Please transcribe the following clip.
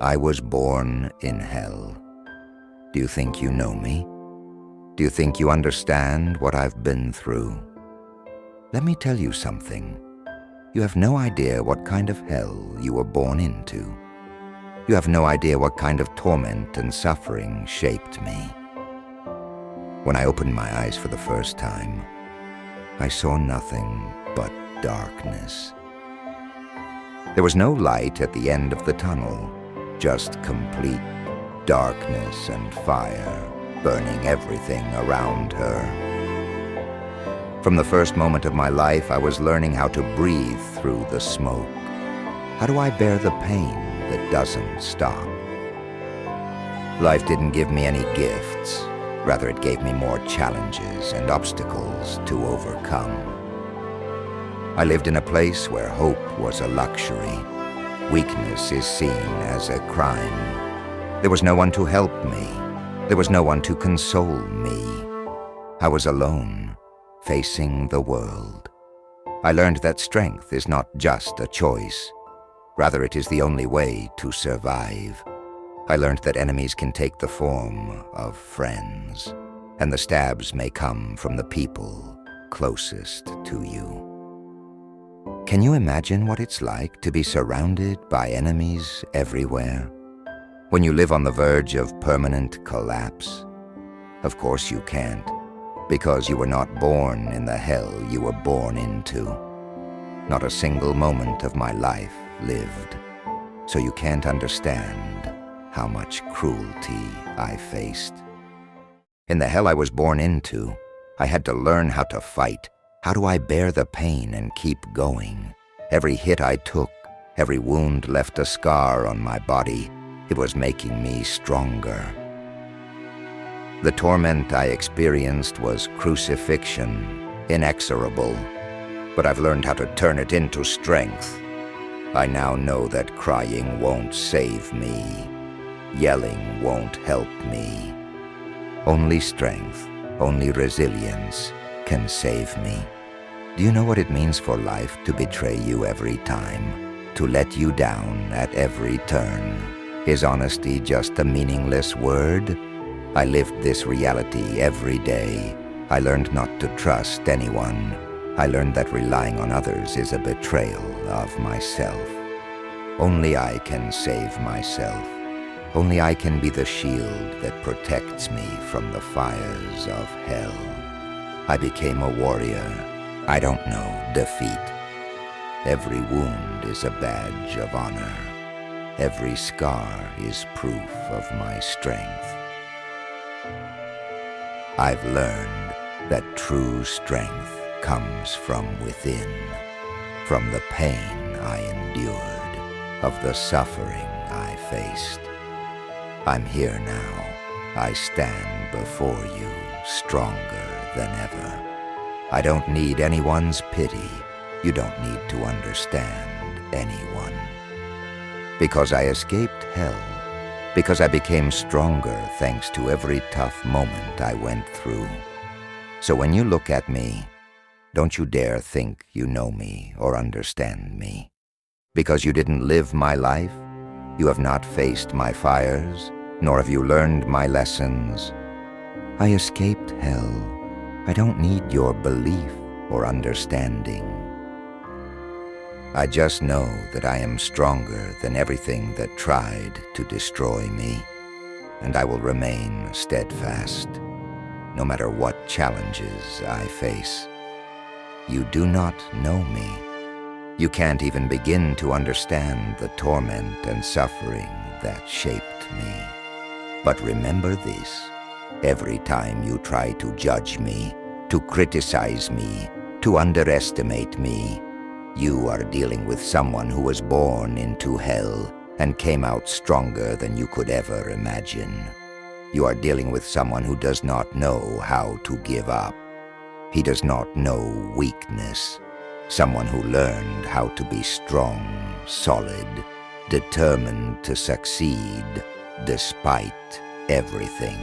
I was born in hell. Do you think you know me? Do you think you understand what I've been through? Let me tell you something. You have no idea what kind of hell you were born into. You have no idea what kind of torment and suffering shaped me. When I opened my eyes for the first time, I saw nothing but darkness. There was no light at the end of the tunnel, just complete darkness and fire burning everything around her. From the first moment of my life, I was learning how to breathe through the smoke. How do I bear the pain that doesn't stop? Life didn't give me any gifts. Rather, it gave me more challenges and obstacles to overcome. I lived in a place where hope was a luxury. Weakness is seen as a crime. There was no one to help me. There was no one to console me. I was alone, facing the world. I learned that strength is not just a choice. Rather, it is the only way to survive. I learned that enemies can take the form of friends, and the stabs may come from the people closest to you. Can you imagine what it's like to be surrounded by enemies everywhere? When you live on the verge of permanent collapse? Of course you can't, because you were not born in the hell you were born into. Not a single moment of my life lived, so you can't understand how much cruelty I faced. In the hell I was born into, I had to learn how to fight. How do I bear the pain and keep going? Every hit I took, every wound left a scar on my body. It was making me stronger. The torment I experienced was crucifixion, inexorable, but I've learned how to turn it into strength. I now know that crying won't save me. Yelling won't help me. Only strength, only resilience can save me. Do you know what it means for life to betray you every time, to let you down at every turn? Is honesty just a meaningless word? I lived this reality every day. I learned not to trust anyone. I learned that relying on others is a betrayal of myself. Only I can save myself. Only I can be the shield that protects me from the fires of hell. I became a warrior. I don't know defeat. Every wound is a badge of honor. Every scar is proof of my strength. I've learned that true strength comes from within, from the pain I endured, of the suffering I faced. I'm here now. I stand before you, stronger than ever. I don't need anyone's pity. You don't need to understand anyone. Because I escaped hell, because I became stronger thanks to every tough moment I went through. So when you look at me, don't you dare think you know me or understand me. Because you didn't live my life, you have not faced my fires, nor have you learned my lessons. I escaped hell. I don't need your belief or understanding. I just know that I am stronger than everything that tried to destroy me, and I will remain steadfast, no matter what challenges I face. You do not know me. You can't even begin to understand the torment and suffering that shaped me. But remember this, every time you try to judge me, to criticize me, to underestimate me, you are dealing with someone who was born into hell and came out stronger than you could ever imagine. You are dealing with someone who does not know how to give up. He does not know weakness. Someone who learned how to be strong, solid, determined to succeed despite everything.